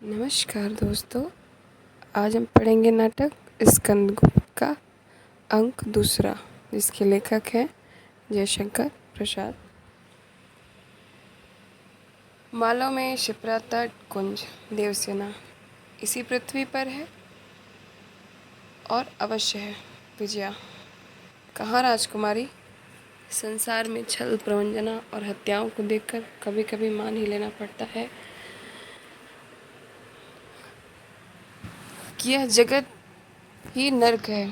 नमस्कार दोस्तों। आज हम पढ़ेंगे नाटक स्कंदगुप्त का अंक दूसरा, जिसके लेखक हैं जयशंकर प्रसाद। मालव में शिप्रा तट कुंज देवसेना इसी पृथ्वी पर है और अवश्य है। विजया कहाँ राजकुमारी? संसार में छल, प्रवंचना और हत्याओं को देखकर कभी कभी मान ही लेना पड़ता है कि यह जगत ही नर्क है।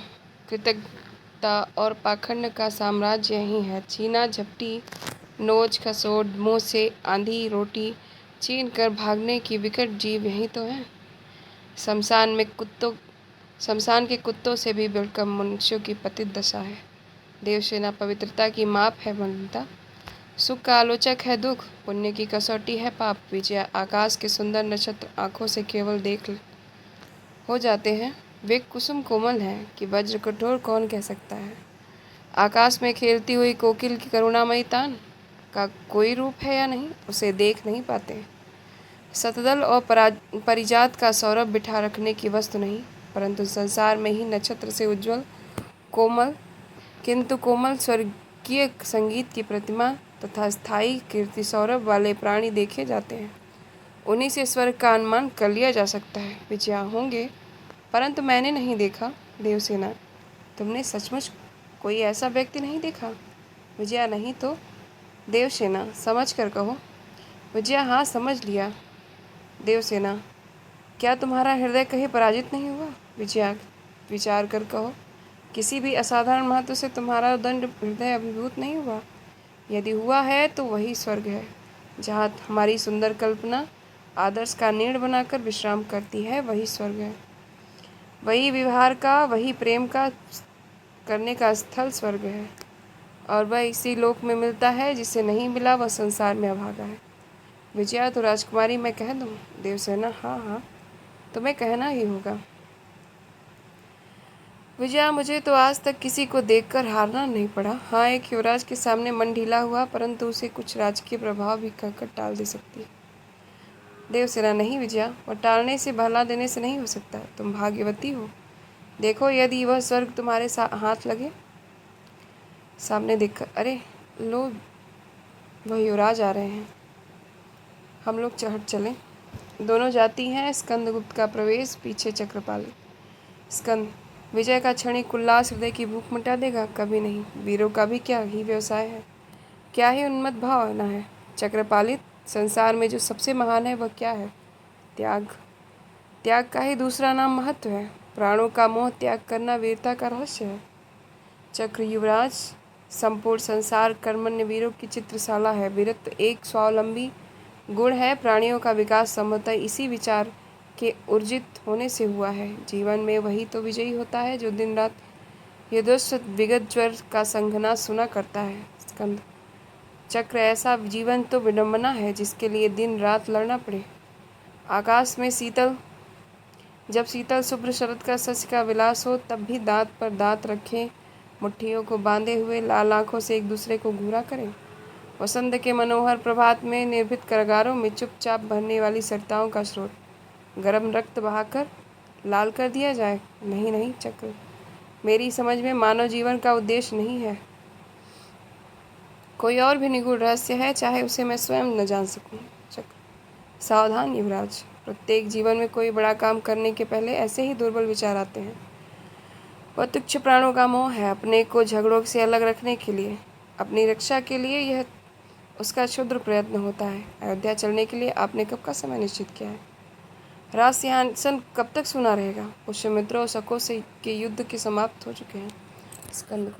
कृतज्ञता और पाखंड का साम्राज्य यही है। छीना झपटी, नोच खसोट, मुंह से आंधी रोटी छीन कर भागने की विकट जीव यही तो है। शमशान के कुत्तों से भी बढ़कर मनुष्यों की पतित दशा है। देवसेना पवित्रता की माप है मलिनता, सुख का आलोचक है दुख, पुण्य की कसौटी है पाप। विजया आकाश के सुंदर नक्षत्र आंखों से केवल देख हो जाते हैं। वे कुसुम कोमल हैं कि वज्र कठोर कौन कह सकता है। आकाश में खेलती हुई कोकिल की करुणामयी तान का कोई रूप है या नहीं, उसे देख नहीं पाते। शतदल और परिजात का सौरभ बिठा रखने की वस्तु नहीं, परंतु संसार में ही नक्षत्र से उज्ज्वल कोमल स्वर्गीय संगीत की प्रतिमा तथा स्थायी कीर्ति सौरभ वाले प्राणी देखे जाते हैं। उन्हीं से स्वर्ग का अनुमान कर लिया जा सकता है। विजया होंगे, परंतु मैंने नहीं देखा। देवसेना तुमने सचमुच कोई ऐसा व्यक्ति नहीं देखा? विजया नहीं तो? देवसेना समझ कर कहो। विजया हाँ, समझ लिया। देवसेना क्या तुम्हारा हृदय कहीं पराजित नहीं हुआ? विजया विचार कर कहो। किसी भी असाधारण महत्व से तुम्हारा दंड हृदय अभिभूत नहीं हुआ? यदि हुआ है तो वही स्वर्ग है, जहाँ हमारी सुंदर कल्पना आदर्श का नीड़ बनाकर विश्राम करती है। वही स्वर्ग है, वही व्यवहार का, वही प्रेम का करने का स्थल स्वर्ग है। और वह इसी लोक में मिलता है, जिसे नहीं मिला वह संसार में अभागा है। विजया तो राजकुमारी मैं कह दूँ? देवसेना हाँ हाँ, तुम्हें कहना ही होगा। विजया मुझे तो आज तक किसी को देखकर हारना नहीं पड़ा। हाँ, एक युवराज के सामने मन ढीला हुआ, परंतु उसे कुछ राजकीय प्रभाव भी कहकर टाल दे सकती है। देवसेना नहीं विजया, वह टालने से, बहला देने से नहीं हो सकता। तुम भाग्यवती हो। देखो, यदि वह स्वर्ग तुम्हारे हाथ लगे। सामने देखकर अरे लो, वह युवराज आ रहे हैं, हम लोग चढ़ चलें। दोनों जाती हैं। स्कंदगुप्त का प्रवेश, पीछे चक्रपाली। स्कंद विजय का क्षणिक उल्लास हृदय की भूख मिटा देगा? कभी नहीं। वीरों का भी क्या ही व्यवसाय है, क्या ही उन्मत्त भावना है। चक्रपालित संसार में जो सबसे महान है वह क्या है? त्याग। त्याग का ही दूसरा नाम महत्व है। प्राणों का मोह त्याग करना वीरता का रहस्य है। चक्र युवराज संपूर्ण संसार कर्मण्य वीरों की चित्रशाला है। वीरत्व एक स्वावलंबी गुण है। प्राणियों का विकास संभवतः इसी विचार के ऊर्जित होने से हुआ है। जीवन में वही तो विजयी होता है जो दिन रात यदोश्त विगत ज्वर का संघना सुना करता है। स्कंद चक्र ऐसा जीवन तो विडंबना है जिसके लिए दिन रात लड़ना पड़े। आकाश में जब शीतल शुभ्र शरद का शस्य का विलास हो, तब भी दांत पर दांत रखे मुट्ठियों को बांधे हुए लाल आंखों से एक दूसरे को घूरा करें। वसंत के मनोहर प्रभात में निर्भीत कारागारों में चुपचाप बहने वाली सरिताओं का स्रोत गर्म रक्त बहाकर लाल कर दिया जाए। नहीं नहीं चक्र, मेरी समझ में मानव जीवन का उद्देश्य नहीं है। कोई और भी निगूढ़ रहस्य है, चाहे उसे मैं स्वयं न जान सकूं। चक्र सावधान युवराज, प्रत्येक जीवन में कोई बड़ा काम करने के पहले ऐसे ही दुर्बल विचार आते हैं। वह तुच्छ प्राणों का मोह है, अपने को झगड़ों से अलग रखने के लिए, अपनी रक्षा के लिए यह उसका क्षुद्र प्रयत्न होता है। अयोध्या चलने के लिए आपने कब का समय निश्चित किया है? राज सिंहासन कब तक सुना रहेगा? पुष्यमित्रों और शकों से के युद्ध के समाप्त हो चुके हैं। स्कंद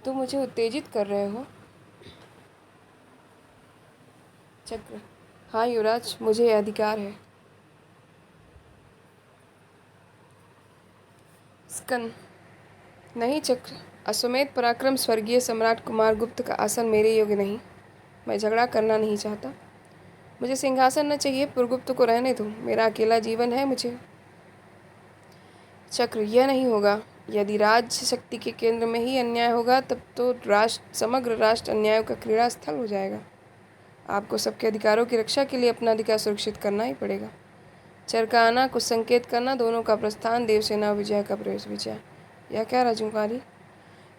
तुम मुझे उत्तेजित कर रहे हो। चक्र हाँ युवराज, मुझे यह अधिकार है। स्कंद नहीं चक्र, अश्वमेध पराक्रम स्वर्गीय सम्राट कुमार गुप्त का आसन मेरे योग्य नहीं। मैं झगड़ा करना नहीं चाहता। मुझे सिंहासन न चाहिए, पुरगुप्त को रहने दो। मेरा अकेला जीवन है। मुझे चक्र यह नहीं होगा। यदि राज्य शक्ति के केंद्र में ही अन्याय होगा, तब तो समग्र राष्ट्र अन्यायों का क्रीड़ा स्थल हो जाएगा। आपको सबके अधिकारों की रक्षा के लिए अपना अधिकार सुरक्षित करना ही पड़ेगा। चर का आना, कुछ संकेत करना, दोनों का प्रस्थान, देवसेना विजय का प्रवेश। विजय: यह क्या राजकुमारी,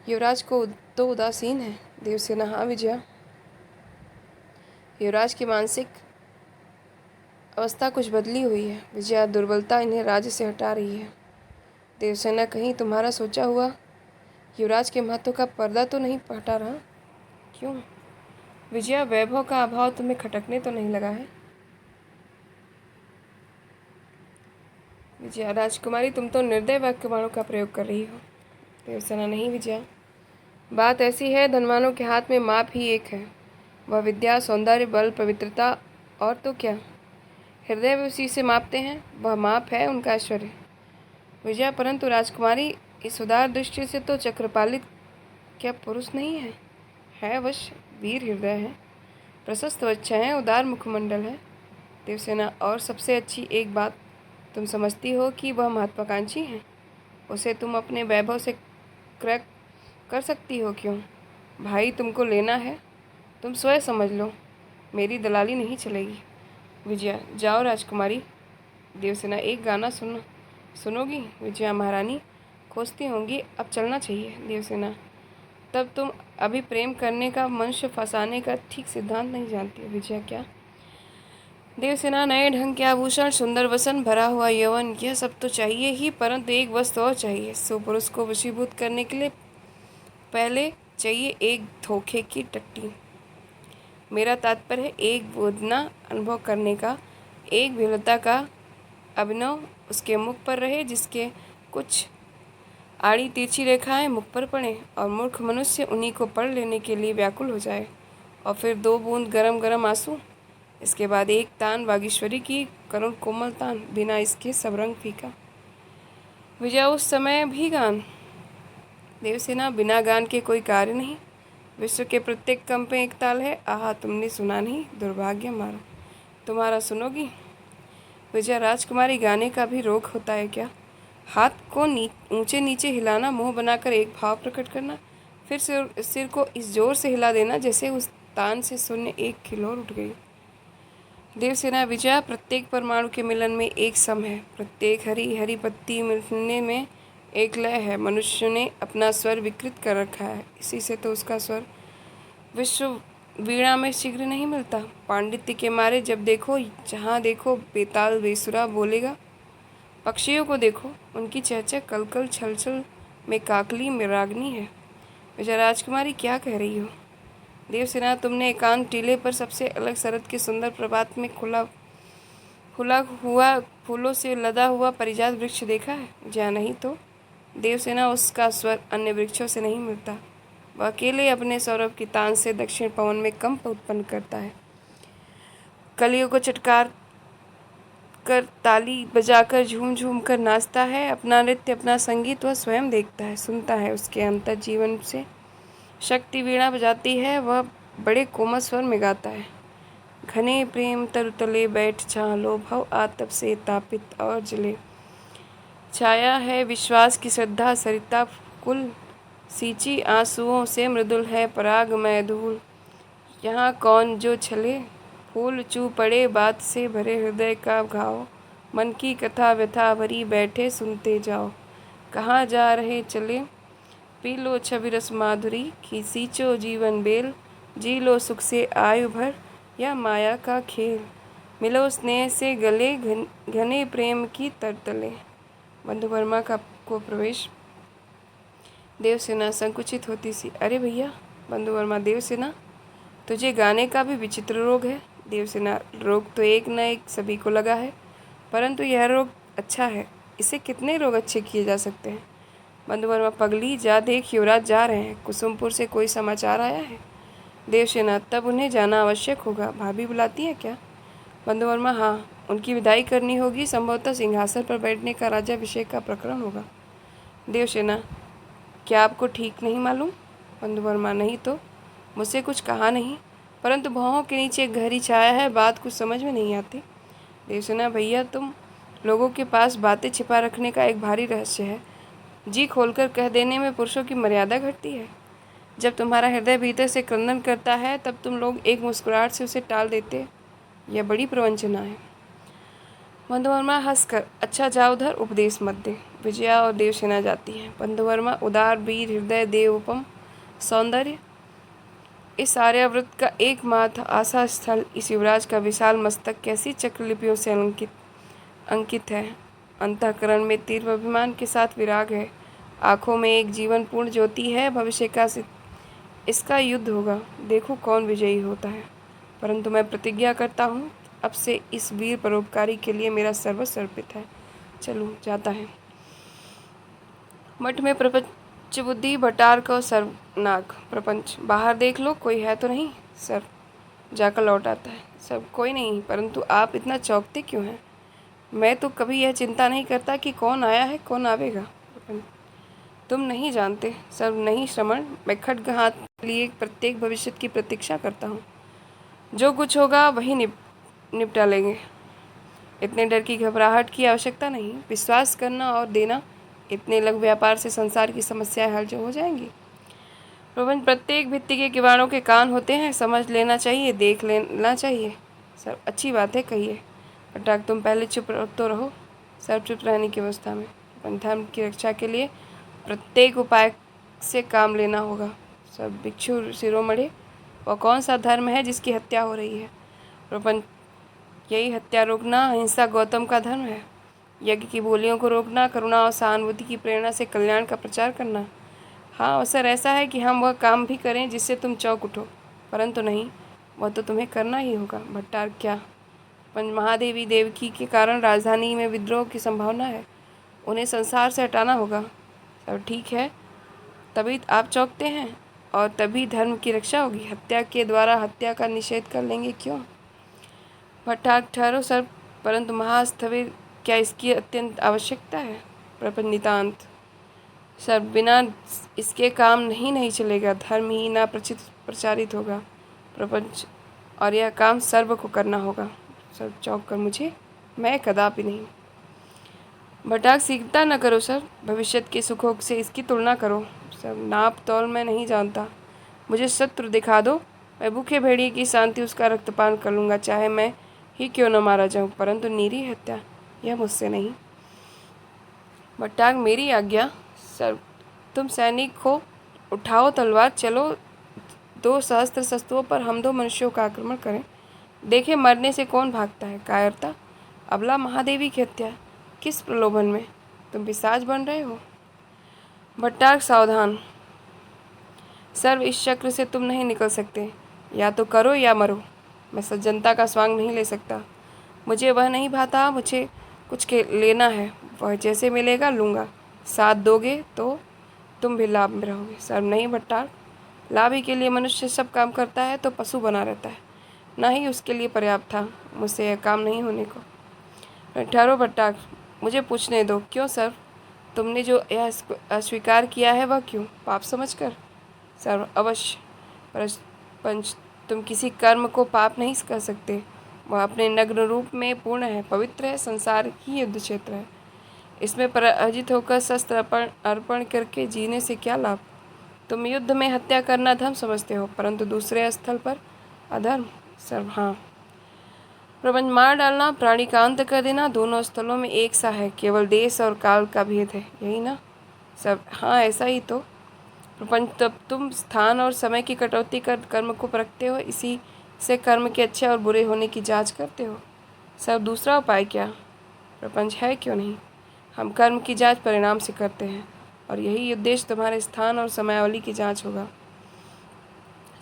युवराज को तो उदासीन है। देवसेना: हाँ विजया, युवराज की मानसिक अवस्था कुछ बदली हुई है। विजया: दुर्बलता इन्हें राज्य से हटा रही है। देवसेना: कहीं तुम्हारा सोचा हुआ युवराज के महत्व का पर्दा तो नहीं हटा रहा? क्यों? विजया: वैभव का अभाव तुम्हें खटकने तो नहीं लगा है? विजया: राजकुमारी, तुम तो निर्दय वाक्यबाणों का प्रयोग कर रही हो। देवसेना: नहीं विजया, बात ऐसी है, धनवानों के हाथ में माप ही एक है, वह विद्या, सौंदर्य, बल, पवित्रता, और तो क्या, हृदय भी उसी से मापते हैं, वह माप है उनका ऐश्वर्य। विजया: परंतु राजकुमारी, इस उदार दृष्टि से तो चक्रपालित क्या पुरुष नहीं है? है अवश्य, वीर हृदय है, प्रशस्त वक्ष है, उदार मुखमंडल है। देवसेना: और सबसे अच्छी एक बात, तुम समझती हो कि वह महत्वाकांक्षी है, उसे तुम अपने वैभव से क्रय कर सकती हो। क्यों भाई, तुमको लेना है, तुम स्वयं समझ लो, मेरी दलाली नहीं चलेगी। विजया: जाओ राजकुमारी। देवसेना: एक गाना सुनोगी? विजया: महारानी खोजती होंगी, अब चलना चाहिए। देवसेना: तब तुम अभी प्रेम करने का, मनुष्य फंसाने का ठीक सिद्धांत नहीं जानती। विजया: क्या? देवसेना: नए ढंग के आभूषण, सुंदर वसन, भरा हुआ यौवन, यह सब तो चाहिए ही, परंतु एक वस्तु और चाहिए। सो पुरुष को वशीभूत करने के लिए पहले चाहिए एक धोखे की टट्टी। मेरा तात्पर्य है एक वेदना अनुभव करने का, एक विफलता का अभिनव उसके मुख पर रहे, जिसके कुछ आड़ी तिरछी रेखाएं मुख पर पड़े और मूर्ख मनुष्य उन्हीं को पढ़ लेने के लिए व्याकुल हो जाए, और फिर 2 बूंद गरम गरम आंसू, इसके बाद एक तान वागीश्वरी की करुण कोमल तान, बिना इसके सब रंग फीका। विजय: उस समय भी गान? देवसेना: बिना गान के कोई कार्य नहीं, विश्व के प्रत्येक कंप में एक ताल है। आहा, तुमने सुना नहीं, दुर्भाग्य हमारा। तुम्हारा सुनोगी? विजय: राजकुमारी, गाने का भी रोग होता है क्या? हाथ को ऊंचे नीचे हिलाना, मुंह बनाकर एक भाव प्रकट करना, फिर सिर को इस जोर से हिला देना जैसे उस तान से शून्य एक खिलोर उठ गई। देवसेना: विजया, प्रत्येक परमाणु के मिलन में एक सम है, प्रत्येक हरी हरी पत्ती मिलने में एक लय है। मनुष्य ने अपना स्वर विकृत कर रखा है, इसी से तो उसका स्वर विश्व वीणा में शीघ्र नहीं मिलता। पांडित्य के मारे जब देखो, जहाँ देखो बेताल बेसुरा बोलेगा। पक्षियों को देखो, उनकी चहचह कलकल छलछल में काकली में रागनी है। विजय: राजकुमारी, क्या कह रही हो? देवसेना: तुमने एकांत टीले पर सबसे अलग शरद के सुंदर प्रभात में खुला हुआ फूलों से लदा हुआ परिजात वृक्ष देखा है? या नहीं तो? देवसेना: उसका स्वर अन्य वृक्षों से नहीं मिलता, वह अकेले अपने सौरभ की तान से दक्षिण पवन में कंप उत्पन्न करता है, कलियों को चटकार कर, ताली बजाकर, झूम झूम कर नाचता है। अपना नृत्य, अपना संगीत वह स्वयं देखता है, सुनता है, उसके अंतर जीवन से शक्ति वीणा बजाती है, वह बड़े कोमल स्वर में गाता है। घने प्रेम तरुतले बैठ चालो, भव आतप से तापित और जले, छाया है विश्वास की श्रद्धा सरिता कुल, सींची आंसुओं से मृदुल है परागमय धूल, यहाँ कौन जो छले, फूल चू पड़े बात से भरे हृदय का घाव, मन की कथा व्यथा भरी बैठे सुनते जाओ, कहाँ जा रहे चले, पी लो छवि रस माधुरी की, सींचो जीवन बेल, जी लो सुख से आयु भर, या माया का खेल, मिलो स्नेह से गले घने प्रेम की तरतले। बंधु वर्मा का को प्रवेश। देवसेना संकुचित होती सी: अरे भैया। बंधु वर्मा: देवसेना, तुझे गाने का भी विचित्र रोग है। देवसेना: रोग तो एक न एक सभी को लगा है, परंतु यह रोग अच्छा है, इसे कितने रोग अच्छे किए जा सकते हैं। बंधु वर्मा: पगली, जा देख, युवराज जा रहे हैं, कुसुमपुर से कोई समाचार आया है? देवसेना: तब उन्हें जाना आवश्यक होगा, भाभी बुलाती है क्या? बंधु वर्मा: हाँ, उनकी विदाई करनी होगी, संभवतः सिंहासन पर बैठने का राज्याभिषेक का प्रकरण होगा। देवसेना: क्या आपको ठीक नहीं मालूम? बंधु वर्मा: नहीं तो, मुझसे कुछ कहा नहीं, परंतु भौहों के नीचे एक गहरी छाया है, बात कुछ समझ में नहीं आती। देवसेना: भैया, तुम लोगों के पास बातें छिपा रखने का एक भारी रहस्य है, जी खोलकर कह देने में पुरुषों की मर्यादा घटती है। जब तुम्हारा हृदय भीतर से क्रंदन करता है, तब तुम लोग एक मुस्कुराहट से उसे टाल देते, यह बड़ी प्रवंचना है। बंधुवर्मा हंसकर, अच्छा जाओ उधर, उपदेश मत दे। विजया और देवसेना जाती हैं। बंधुवर्मा, उदार वीर हृदय देवोपम सौंदर्य, इस आर्यावृत का एकमात्र आशा स्थल, इस युवराज का विशाल मस्तक कैसी चक्रलिपियों से अंकित है। अंतःकरण में तीव्र अभिमान के साथ विराग है, आंखों में एक जीवन पूर्ण ज्योति है। भविष्य का इसका युद्ध होगा, देखो कौन विजयी होता है। परंतु मैं प्रतिज्ञा करता हूँ, अब से इस वीर परोपकारी के लिए मेरा सर्वस्व अर्पित है। चलो, जाता है। मठ में प्रपंच बुद्धि भटार को सर्वनाग। प्रपंच, बाहर देख लो, कोई है तो नहीं। सर जाकर लौट आता है। सब कोई नहीं, परंतु आप इतना चौंकते क्यों हैं? मैं तो कभी यह चिंता नहीं करता कि कौन आया है कौन आवेगा। प्रपंच, तुम नहीं जानते। सर नहीं श्रमण, मैं खड्ग हाथ लिए प्रत्येक भविष्य की प्रतीक्षा करता हूँ। जो कुछ होगा वही निपटा लेंगे। इतने डर की घबराहट की आवश्यकता नहीं। विश्वास करना और देना, इतने लघु व्यापार से संसार की समस्याएं हल जो हो जाएंगी। प्रपंच, प्रत्येक भित्ति के किवाड़ों के कान होते हैं, समझ लेना चाहिए, देख लेना चाहिए। सर अच्छी बात है, कहिए। पटाक, तुम पहले चुप तो रहो। सर चुप रहने की अवस्था में। प्रपंच, धर्म की रक्षा के लिए प्रत्येक उपाय से काम लेना होगा। सब भिक्षु शिरोमणि, वह कौन सा धर्म है जिसकी हत्या हो रही है? प्रपंच, यही हत्या रोकना, अहिंसा गौतम का धर्म है। यज्ञ की बोलियों को रोकना, करुणा और सहानुभूति की प्रेरणा से कल्याण का प्रचार करना। हाँ, अवसर ऐसा है कि हम वह काम भी करें जिससे तुम चौंक उठो, परंतु नहीं, वह तो तुम्हें करना ही होगा। भट्टार, क्या? महादेवी देवकी के कारण राजधानी में विद्रोह की संभावना है, उन्हें संसार से हटाना होगा। सब ठीक है, तभी आप चौंकते हैं और तभी धर्म की रक्षा होगी। हत्या के द्वारा हत्या का निषेध कर लेंगे क्यों? भट्टार, ठहरो सर, परंतु महास्थविर, क्या इसकी अत्यंत आवश्यकता है? प्रपंच, नितांत। सर, बिना इसके काम नहीं चलेगा, धर्म ही ना प्रचारित होगा। प्रपंच, और यह काम सर्व को करना होगा। सर चौंक कर, मुझे? मैं कदापि नहीं। भटाक, सीखता न करो सर, भविष्य के सुखों से इसकी तुलना करो। सर, नाप तौल मैं नहीं जानता, मुझे शत्रु दिखा दो, मैं भूखे भेड़िए की शांति उसका रक्तपान कर लूँगा, चाहे मैं ही क्यों न मारा जाऊँ, परंतु निरी हत्या, यह मुझसे नहीं। भट्टाक, मेरी आज्ञा। सर, तुम सैनिक हो, उठाओ तलवार, चलो 2 सहस्त्र शस्त्रों पर हम 2 मनुष्यों का आक्रमण करें, देखें मरने से कौन भागता है। कायरता, अबला महादेवी की हत्या, किस प्रलोभन में? तुम पिशाच बन रहे हो। भट्टाक, सावधान। सर्व, इस चक्र से तुम नहीं निकल सकते, या तो करो या मरो। मैं सज्जनता का स्वांग नहीं ले सकता, मुझे वह नहीं भाता, मुझे कुछ के लेना है, वह जैसे मिलेगा लूँगा। साथ दोगे तो तुम भी लाभ में रहोगे। सर नहीं भट्टार, लाभ ही के लिए मनुष्य सब काम करता है तो पशु बना रहता है, ना ही उसके लिए पर्याप्त था, मुझसे यह काम नहीं होने को। ठहरो भट्टार, मुझे पूछने दो। क्यों सर? तुमने जो यह अस्वीकार किया है वह क्यों? पाप समझकर? सर अवश्य, पर पंच, तुम किसी कर्म को पाप नहीं कर सकते, वह अपने नग्न रूप में पूर्ण है, पवित्र है, संसार ही युद्ध क्षेत्र है, इसमें पराजित होकर शस्त्र अर्पण करके जीने से क्या लाभ? तुम युद्ध में हत्या करना धर्म समझते हो, परंतु दूसरे स्थल पर अधर्म। सर हाँ। प्रपंच, मार डालना, प्राणी का अंत कर देना, दोनों स्थलों में एक सा है, केवल देश और काल का भेद है, यही ना? सब हाँ, ऐसा ही तो। प्रपंच, तब तुम स्थान और समय की कटौती कर कर्म को परखते हो, इसी से कर्म के अच्छे और बुरे होने की जांच करते हो। सब दूसरा उपाय क्या? प्रपंच, है क्यों नहीं, हम कर्म की जांच परिणाम से करते हैं, और यही उद्देश्य तुम्हारे स्थान और समयावली की जांच होगा।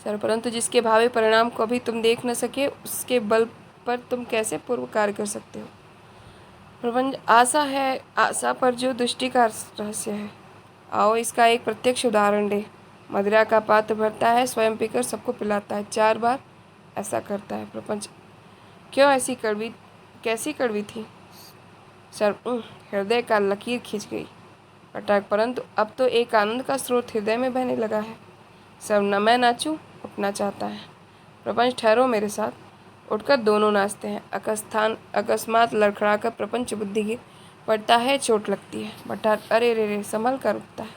सर, परंतु जिसके भावी परिणाम को अभी तुम देख न सके, उसके बल पर तुम कैसे पूर्व कार्य कर सकते हो? प्रपंच, आशा है, आशा पर जो दृष्टि का रहस्य है। आओ इसका एक प्रत्यक्ष उदाहरण दे। मदिरा का पात्र भरता है, स्वयं पीकर सबको पिलाता है, 4 बार ऐसा करता है। प्रपंच, क्यों ऐसी कड़वी, कैसी कड़वी थी? सर हृदय का लकीर खींच गई। पटाक, परंतु अब तो एक आनंद का स्रोत हृदय में बहने लगा है। सब, न मैं नाचूं, उठना चाहता है। प्रपंच, ठहरो मेरे साथ। उठकर दोनों नाचते हैं। अकस्मात लड़खड़ाकर प्रपंच बुद्धि गिर पड़ता है, चोट लगती है। भट्टार, अरे रे रे, संभल कर उठता है।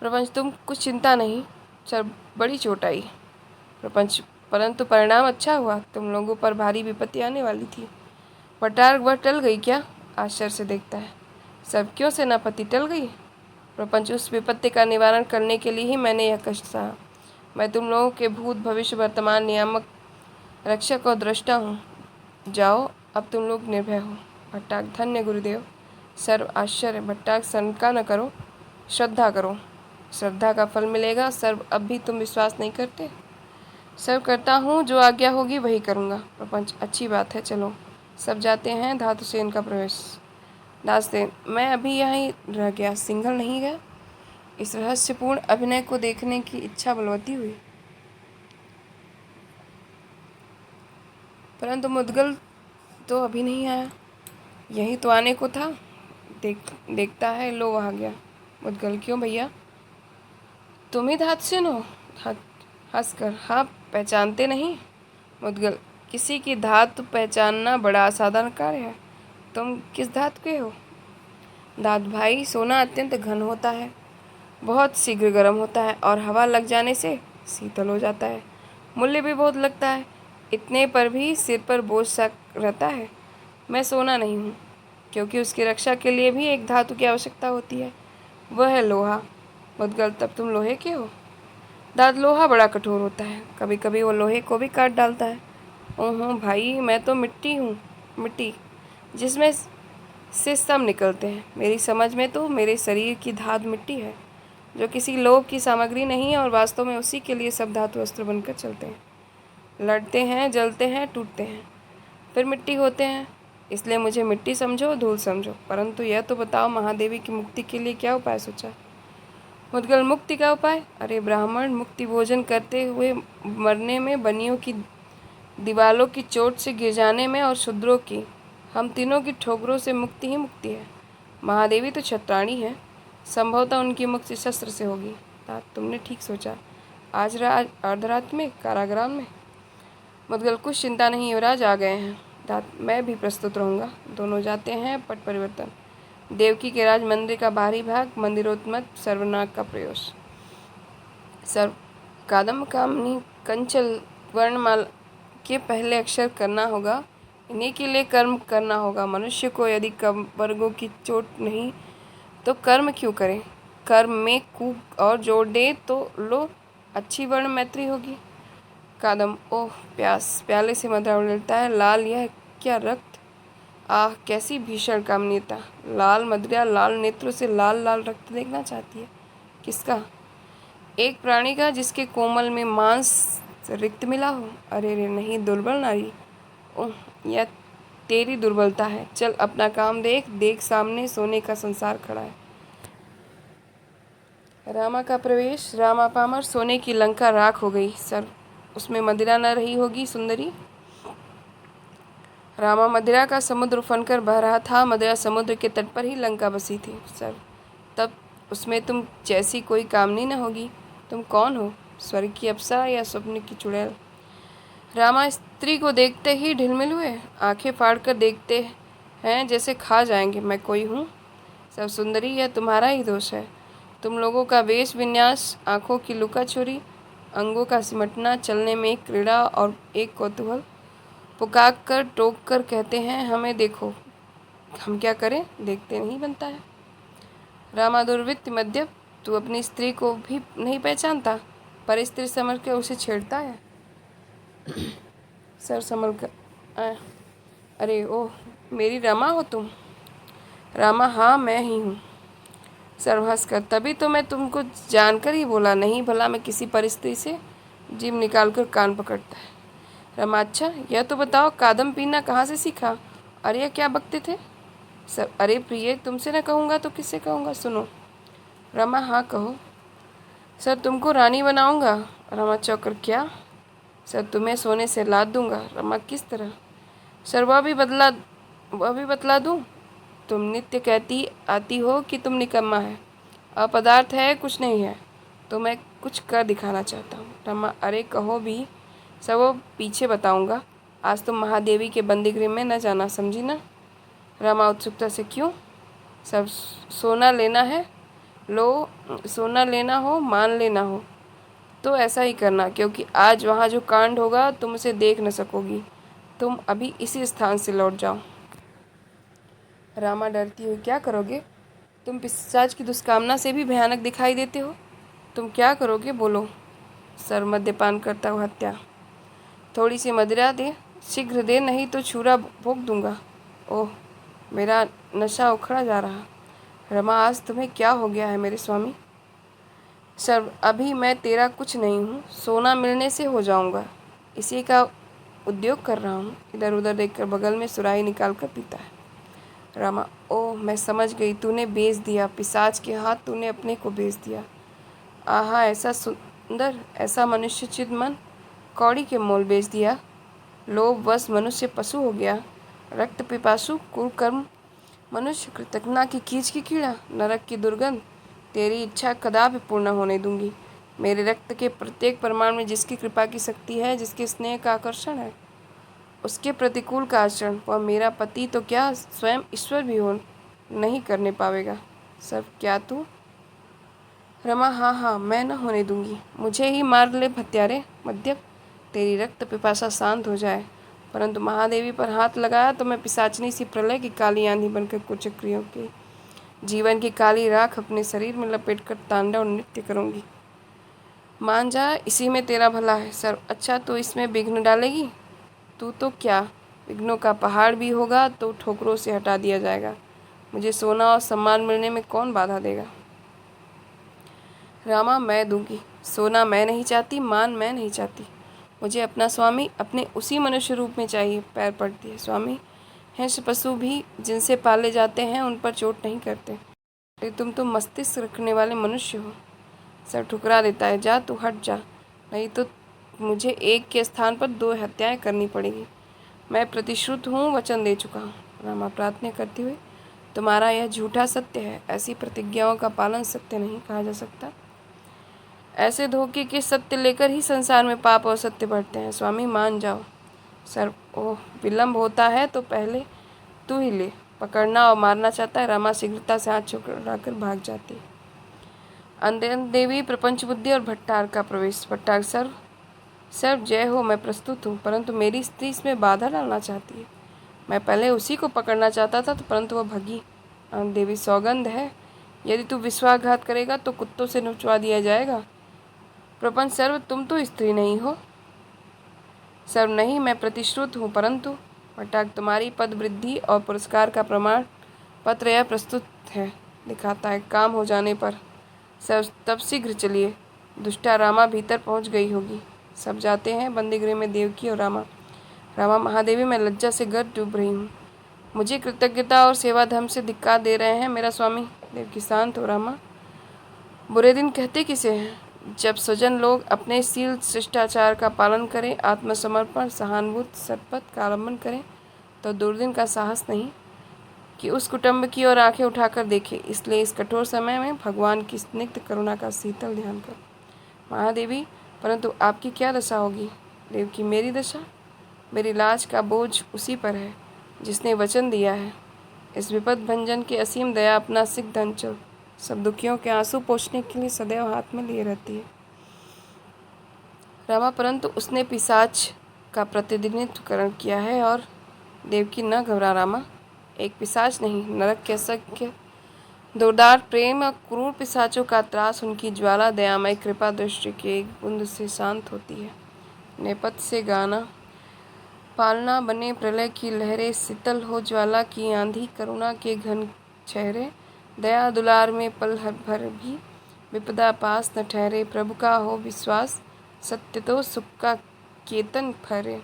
प्रपंच, तुम कुछ चिंता नहीं, सर बड़ी चोट आई। प्रपंच, परंतु परिणाम अच्छा हुआ, तुम लोगों पर भारी विपत्ति आने वाली थी। भट्टार्क वह टल गई क्या? आश्चर्य से देखता है। सब क्यों सेनापति, टल गई? प्रपंच, उस विपत्ति का निवारण करने के लिए ही मैंने यह कष्ट सहा। मैं तुम लोगों के भूत भविष्य वर्तमान नियामक, रक्षक और दृष्टा हूँ। जाओ, अब तुम लोग निर्भय हो। भट्टार्क, धन्य गुरुदेव। सर्व आश्चर्य। भट्टार्क, शंका न करो, श्रद्धा करो, श्रद्धा का फल मिलेगा। सर्व, अब भी तुम विश्वास नहीं करते? सर्व, करता हूँ, जो आज्ञा होगी वही करूँगा। प्रपंच, अच्छी बात है, चलो सब जाते हैं। धातुसेन का प्रवेश। दाससेन, मैं अभी यहीं रह गया, सिंघल नहीं गया। इस रहस्यपूर्ण अभिनय को देखने की इच्छा बलवती हुई, परंतु मुद्गल तो अभी नहीं आया। यही तो आने को था। देखता है, लो वहाँ गया। मुद्गल, क्यों भैया, तुम ही धातुसेन हो? हंसकर, हाँ, पहचानते नहीं? मुद्गल, किसी की धातु पहचानना बड़ा असाधारण कार्य है। तुम किस धातु के हो? दाद भाई, सोना अत्यंत घन होता है, बहुत शीघ्र गर्म होता है और हवा लग जाने से शीतल हो जाता है। मूल्य भी बहुत लगता है, इतने पर भी सिर पर बोझ सा रहता है। मैं सोना नहीं हूँ, क्योंकि उसकी रक्षा के लिए भी एक धातु की आवश्यकता होती है, वह है लोहा। मुद्गल, तब तुम लोहे के हो? दाद, लोहा बड़ा कठोर होता है, कभी कभी वो लोहे को भी काट डालता है। ओहो भाई, मैं तो मिट्टी हूँ, मिट्टी जिसमें से सब निकलते हैं। मेरी समझ में तो मेरे शरीर की धातु मिट्टी है, जो किसी लोभ की सामग्री नहीं है, और वास्तव में उसी के लिए सब धातु अस्त्र बनकर चलते हैं, लड़ते हैं, जलते हैं, टूटते हैं, फिर मिट्टी होते हैं। इसलिए मुझे मिट्टी समझो, धूल समझो। परंतु यह तो बताओ, महादेवी की मुक्ति के लिए क्या उपाय सोचा? मुद्गल, मुक्ति का उपाय? अरे ब्राह्मण, मुक्ति भोजन करते हुए मरने में, बनियों की दीवालों की चोट से गिर जाने में, और शूद्रों की, हम तीनों की ठोकरों से मुक्ति ही मुक्ति है। महादेवी तो छत्राणी है, संभवतः उनकी मुक्ति शस्त्र से होगी। तुमने ठीक सोचा। आज अर्धरात में कारागृह में? मुद्गल, कुछ चिंता नहीं युवराज, आ गए हैं। मैं भी प्रस्तुत रहूँगा। दोनों जाते हैं। पट परिवर्तन। देवकी के राज मंदिर का बाहरी भाग, मंदिरोत्मत सर्वनाग का प्रयोश। सर्व, कादम कामनी कंचल वर्णमाला के पहले अक्षर करना होगा, इन्हीं के लिए कर्म करना होगा। मनुष्य को यदि कम वर्गों की चोट नहीं तो कर्म क्यों करे? कर्म में कू और जोड़ दे तो लो, अच्छी वर्ण मैत्री होगी। कादम, ओह प्यास, प्याले से मदरा उड़ता है। लाल, यह क्या रक्त! आह, कैसी भीषण कामनीयता! लाल मदिरा लाल नेत्रों से लाल लाल रक्त देखना चाहती है। किसका? एक प्राणी का, जिसके कोमल में मांस रिक्त मिला हो। अरे रे नहीं, दुर्बल नारी। ओह, यह तेरी दुर्बलता है। चल अपना काम देख, देख सामने सोने का संसार खड़ा है। रामा का प्रवेश। रामा पामर, सोने की लंका राख हो गई। सर, उसमें मदिरा न रही होगी सुंदरी। रामा, मदिरा का समुद्र उफनकर बह रहा था, मदिरा समुद्र के तट पर ही लंका बसी थी। सर, तब उसमें तुम जैसी कोई कामनी न होगी। तुम कौन हो, स्वर्ग की अप्सरा या स्वप्न की चुड़ैल? रामा, स्त्री को देखते ही ढिलमिल हुए, आंखें फाड़कर देखते हैं जैसे खा जाएंगे। मैं कोई हूँ? सब, सुंदरी, यह तुम्हारा ही दोष है। तुम लोगों का वेश विन्यास, आँखों की लुका छुरी, अंगों का सिमटना, चलने में एक क्रीड़ा और एक कौतूहल। पुकार कर टोक कर कहते हैं, हमें देखो। हम क्या करें, देखते नहीं बनता है। रामा, दुर्वृत्त मद्यप, तू अपनी स्त्री को भी नहीं पहचानता, पर स्त्री समझ के उसे छेड़ता है। सर, संभल कर, अरे ओह, मेरी रमा हो तुम? रामा, हाँ मैं ही हूँ। सर, हंस कर, तभी तो मैं तुमको जानकर ही बोला नहीं, भला मैं किसी परिस्थिति से जीभ निकालकर कान पकड़ता है। रमा, अच्छा यह तो बताओ, कादम पीना कहाँ से सीखा? अरे क्या बकते थे? सर, अरे प्रिय, तुमसे न कहूँगा तो किससे कहूँगा, सुनो। रमा, हाँ कहो। सर, तुमको रानी बनाऊँगा। रमा चौकर, क्या? सर, तुम्हें सोने से लाद दूंगा। रमा, किस तरह? सर, वह भी बतला दूं। तुम नित्य कहती आती हो कि तुम निकम्मा है, अपदार्थ है, कुछ नहीं है, तो मैं कुछ कर दिखाना चाहता हूँ। रमा, अरे कहो भी। सब वो पीछे बताऊंगा, आज तुम महादेवी के बंदीगृह में न जाना, समझी ना? रमा उत्सुकता से, क्यों? सब, सोना लेना है। लो, सोना लेना हो, मान लेना हो तो ऐसा ही करना, क्योंकि आज वहाँ जो कांड होगा तुम उसे देख न सकोगी। तुम अभी इसी स्थान से लौट जाओ। रामा डरती हुई, क्या करोगे? तुम पिशाच की दुष्कामना से भी भयानक दिखाई देते हो। तुम क्या करोगे, बोलो। सर, मद्यपान करता हुआ हत्या। थोड़ी सी मदिरा दे, शीघ्र दे, नहीं तो छुरा भोंक दूंगा। ओह, मेरा नशा उखड़ा जा रहा। रमा, आज तुम्हें क्या हो गया है मेरे स्वामी? सर, अभी मैं तेरा कुछ नहीं हूँ, सोना मिलने से हो जाऊंगा। इसी का उद्योग कर रहा हूँ। इधर उधर देखकर बगल में सुराही निकाल कर पीता है। रामा, ओह, मैं समझ गई, तूने बेच दिया, पिशाच के हाथ तूने अपने को बेच दिया। आहा, ऐसा सुंदर, ऐसा मनुष्यचित मन, कौड़ी के मोल बेच दिया। लोभ वश मनुष्य पशु हो गया। रक्त पिपासु, कुकर्म मनुष्य, कृतज्ञता की कीच की कीड़ा, नरक की दुर्गंध। तेरी इच्छा कदापि पूर्ण होने दूंगी। मेरे रक्त के प्रत्येक परमाणु में जिसकी कृपा की शक्ति है, जिसके स्नेह का आकर्षण है, उसके प्रतिकूल का आचरण वह मेरा पति तो क्या, स्वयं ईश्वर भी हो नहीं करने पावेगा। सब क्या तू? रमा, हाँ हाँ, मैं न होने दूंगी। मुझे ही मार ले हत्यारे, मद्यप। तेरी रक्त पिपासा शांत हो जाए, परंतु महादेवी पर हाथ लगाया तो मैं पिशाचनी सी प्रलय की काली आंधी बनकर कुचक्रियों की जीवन की काली राख अपने शरीर में लपेटकर तांडव नृत्य करूंगी। मान जा, इसी में तेरा भला है। सर, अच्छा तो इसमें विघ्न डालेगी? तू तो क्या, विघ्नों का पहाड़ भी होगा तो ठोकरों से हटा दिया जाएगा। मुझे सोना और सम्मान मिलने में कौन बाधा देगा? रामा, मैं दूंगी। सोना मैं नहीं चाहती, मान मैं नहीं चाहती। मुझे अपना स्वामी अपने उसी मनुष्य रूप में चाहिए। पैर पड़ती है। स्वामी, हिंस पशु भी जिनसे पाले जाते हैं उन पर चोट नहीं करते। अरे तुम तो मस्तिष्क रखने वाले मनुष्य हो। सर ठुकरा देता है, जा तू हट जा, नहीं तो मुझे एक के स्थान पर दो हत्याएं करनी पड़ेगी। मैं प्रतिश्रुत हूँ, वचन दे चुका हूँ। रामा प्रार्थना करती हुई, तुम्हारा यह झूठा सत्य है। ऐसी प्रतिज्ञाओं का पालन सत्य नहीं कहा जा सकता। ऐसे धोखे के सत्य लेकर ही संसार में पाप और सत्य बढ़ते हैं। स्वामी, मान जाओ। सर, ओह, विलम्ब होता है तो पहले तू ही ले। पकड़ना और मारना चाहता है। रामा शीघ्रता से हाथ छुड़ाकर भाग जाती। अंधन देवी, प्रपंच बुद्धि और भट्टार का प्रवेश। भट्टार, सर सर जय हो, मैं प्रस्तुत हूँ, परंतु मेरी स्त्री इसमें बाधा डालना चाहती है। मैं पहले उसी को पकड़ना चाहता था, तो परंतु वह भगी। देवी, सौगंध है, यदि तू विश्वासघात करेगा तो कुत्तों से नचवा दिया जाएगा। प्रपंच, सर्व तुम तो स्त्री नहीं हो। सर्व नहीं, मैं प्रतिश्रुत हूँ, परंतु भट्टाक, तुम्हारी पद वृद्धि और पुरस्कार का प्रमाण पत्र यह प्रस्तुत है, दिखाता है। काम हो जाने पर सर्व तब शीघ्र चलिए। दुष्टा रामा भीतर पहुँच गई होगी। सब जाते हैं। बंदीगृह में देवकी और रामा। रामा, महादेवी, मैं लज्जा से गर्द डूब रही हूँ। मुझे कृतज्ञता और सेवा धर्म से धिक्कार दे रहे हैं मेरा स्वामी। देवकी, शांत हो रामा। बुरे दिन कहते किसे हैं? जब स्वजन लोग अपने शील शिष्टाचार का पालन करें, आत्मसमर्पण, सहानुभूत, सतपथ का अवलंबन करें, तो दुर्दिन का साहस नहीं कि उस कुटुंब की ओर आंखें उठाकर देखे। इसलिए इस कठोर समय में भगवान की स्निग्ध करुणा का शीतल ध्यान कर। महादेवी, परंतु आपकी क्या दशा होगी? देवकी, मेरी दशा? मेरी लाज का बोझ उसी पर है जिसने वचन दिया है। इस विपद भंजन के असीम दया अपना सिद्ध अंचल सब दुखियों के आंसू पोंछने के लिए सदैव हाथ में लिए रहती है। रामा, परंतु उसने पिशाच का प्रतिनिधित्व किया है। और देवकी, न घबरा रामा, एक पिशाच नहीं, नरक के असंख्य दुर्दार प्रेम और क्रूर पिशाचों का त्रास उनकी ज्वाला दयामय कृपा दृष्टि के एक बूंद से शांत होती है। नेपथ्य से गाना, पालना बने प्रलय की लहरें, शीतल हो ज्वाला की आंधी, करुणा के घन चेहरे, दया दुलार में पल भर भी विपदा पास न ठहरे, प्रभु का हो विश्वास, सत्य तो सुख का केतन फहरे।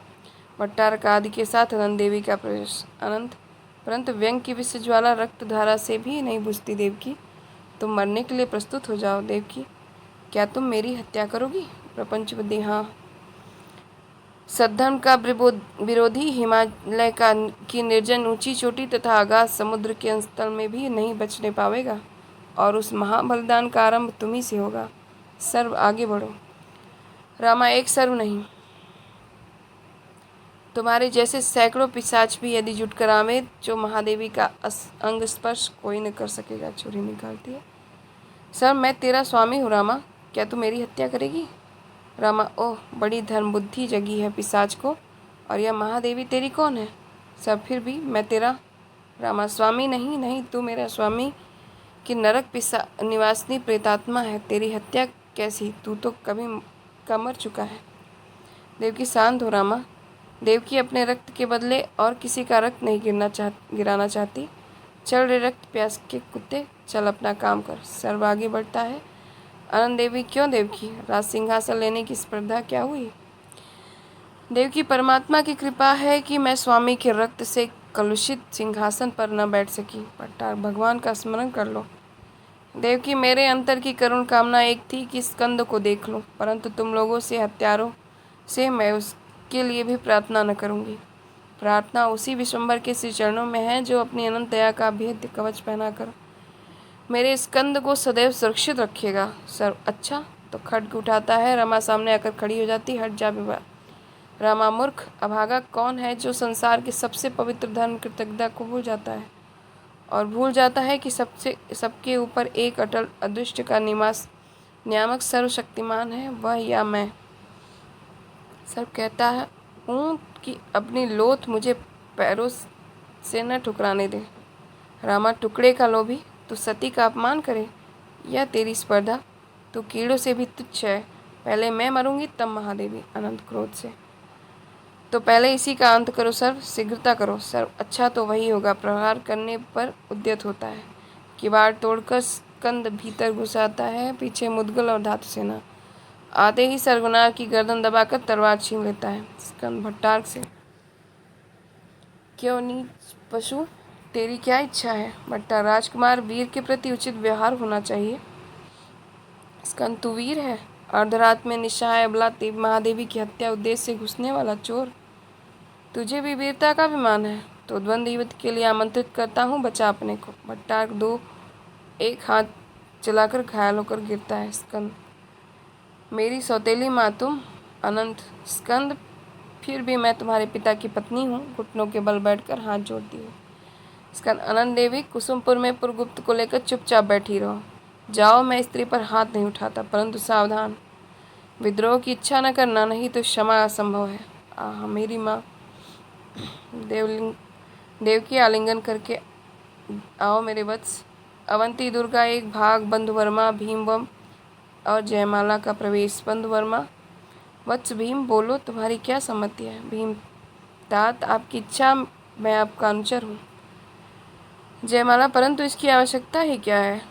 भट्टारक आदि के साथ अनंत देवी का प्रवेश। अनंत, परंतु व्यंग की विष ज्वाला रक्त धारा से भी नहीं बुझती। देवकी, तुम मरने के लिए प्रस्तुत हो जाओ। देवकी, क्या तुम मेरी हत्या करोगी? प्रपंच बुद्धि, हाँ। सद्धर्म का विरोधी हिमालय का की निर्जन ऊंची चोटी तथा अगाध समुद्र के अंतल में भी नहीं बचने पावेगा, और उस महाबलिदान का आरंभ तुम्ही से होगा। सर्व आगे बढ़ो। रामा, एक सर्व नहीं, तुम्हारे जैसे सैकड़ों पिशाच भी यदि जुटकर आवे, जो महादेवी का अंग स्पर्श कोई न कर सकेगा। छुरी निकालती है। सर, मैं तेरा स्वामी हूँ रामा, क्या तू मेरी हत्या करेगी? रामा, ओह, बड़ी धर्म बुद्धि जगी है पिशाच को, और यह महादेवी तेरी कौन है? सब फिर भी मैं तेरा रामा, स्वामी नहीं, नहीं, तू मेरा स्वामी कि नरक निवासिनी प्रेतात्मा है। तेरी हत्या कैसी? तू तो कभी का मर चुका है। देवकी, शांत हो रामा। देवकी अपने रक्त के बदले और किसी का रक्त नहीं गिराना चाहती। चल रे रक्त प्यास के कुत्ते, चल अपना काम कर। सर्व आगे बढ़ता है। आनंद देवी, क्यों देवकी? राज सिंहासन लेने की स्पर्धा क्या हुई? देवकी, परमात्मा की कृपा है कि मैं स्वामी के रक्त से कलुषित सिंहासन पर न बैठ सकी। भट्टार, भगवान का स्मरण कर लो। देवकी, मेरे अंतर की करुण कामना एक थी कि स्कंद को देख लूं, परंतु तुम लोगों से हत्यारों से मैं उसके लिए भी प्रार्थना न करूंगी। प्रार्थना उसी विश्वम्भर के श्री चरणों में है जो अपनी अनंत दया का भेद कवच पहनाकर मेरे स्कंद को सदैव सुरक्षित रखेगा। सर, अच्छा तो खड्ग उठाता है। रमा सामने आकर खड़ी हो जाती। हट जा विवाह। रामा, मूर्ख अभागा कौन है जो संसार के सबसे पवित्र धर्म कृतज्ञता को भूल जाता है और भूल जाता है कि सबके ऊपर एक अटल अदृष्ट का नियामक सर्वशक्तिमान है, वह या मैं। सब कहता है ऊँट की अपनी लोथ मुझे पैरों से न ठुकराने दे। रामा, टुकड़े का लोभी, तू सती का अपमान करे, यह तेरी स्पर्धा? तू कीड़ों से भी तुच्छ है। पहले मैं मरूंगी तब महादेवी। अनंत क्रोध से, तो पहले इसी का अंत करो सर्व, शीघ्रता करो सर्व। अच्छा तो वही होगा। प्रहार करने पर उद्यत होता है। किवाड़ तोड़कर स्कंद भीतर घुसाता है। पीछे मुदगल और धातु सेना आते ही सरगुनार की गर्दन दबाकर तलवार छीन लेता है। स्कंद भट्टार्क से, क्यों नीच पशु, तेरी क्या इच्छा है? भट्टा, राजकुमार, वीर के प्रति उचित व्यवहार होना चाहिए। स्कंद, तू वीर है? अर्धरात में निस्सहाय अबला महादेवी की हत्या उद्देश्य से घुसने वाला चोर, तुझे भी वीरता का अभिमान है? तो द्वंद्व युद्ध के लिए आमंत्रित करता हूँ, बचा अपने को। भट्टार्क दो एक हाथ चलाकर घायल होकर गिरता है। स्कंद, मेरी सौतेली माँ तुम? अनंत, स्कंद, फिर भी मैं तुम्हारे पिता की पत्नी हूँ। घुटनों के बल बैठकर हाथ जोड़ती हूँ। स्कंद, अनंत देवी, कुसुमपुर में पुरगुप्त को लेकर चुपचाप बैठी रहो। जाओ, मैं स्त्री पर हाथ नहीं उठाता, परंतु सावधान, विद्रोह की इच्छा न करना, नहीं तो क्षमा असंभव है। आह मेरी माँ। देवकी आलिंगन करके, आओ मेरे वत्स। अवंती दुर्गा एक भाग। बंधुवर्मा, भीमवम और जयमाला का प्रवेश। बंधुवर्मा, वत्स भीम, बोलो तुम्हारी क्या सम्मति है? भीम, तात आपकी इच्छा, मैं आपका अनुचर हूँ। जयमाला, परंतु इसकी आवश्यकता ही क्या है?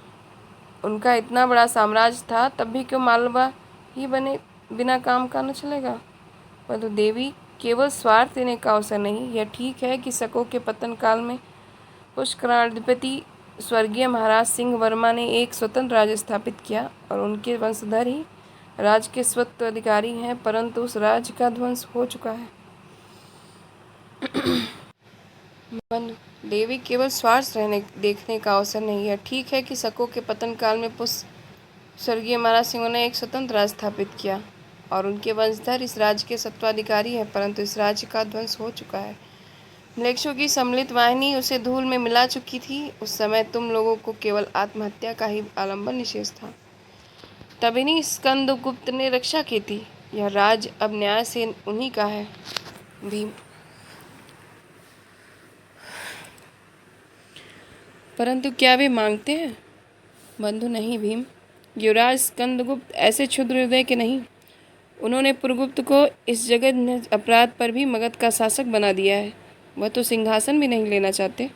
उनका इतना बड़ा साम्राज्य था, तब भी क्यों मालवा ही बने बिना काम का न चलेगा? परंतु देवी, केवल स्वार्थ देने का अवसर नहीं। यह ठीक है कि शकों के पतन काल में पुष्कराधिपति स्वर्गीय महाराज सिंह वर्मा ने एक स्वतंत्र राज्य स्थापित किया और उनके वंशधर ही राज्य के स्वत्व अधिकारी हैं, परंतु उस राज्य का ध्वंस हो चुका है। बंधु, देवी, केवल स्वार्थ देखने का अवसर नहीं है। ठीक है कि शकों के पतन काल में स्वर्गीय महाराज सिंह ने एक स्वतंत्र राज्य स्थापित किया और उनके वंशधर इस राज्य के सत्वाधिकारी हैं, परंतु इस राज्य का ध्वंस हो चुका है। म्लेच्छों की सम्मिलित वाहिनी उसे धूल में मिला चुकी थी। उस समय तुम लोगों को केवल आत्महत्या का ही आलंबन निषेध था। तभी स्कंदगुप्त ने रक्षा की थी। यह राज्य अब न्याय से उन्हीं का है। भीम, परंतु क्या वे मांगते हैं? बंधु, नहीं भीम, युवराज स्कंदगुप्त ऐसे क्षुद्र हृदय के नहीं। उन्होंने पुरगुप्त को इस जगत अपराध पर भी मगध का शासक बना दिया है। वह तो सिंहासन भी नहीं लेना चाहते।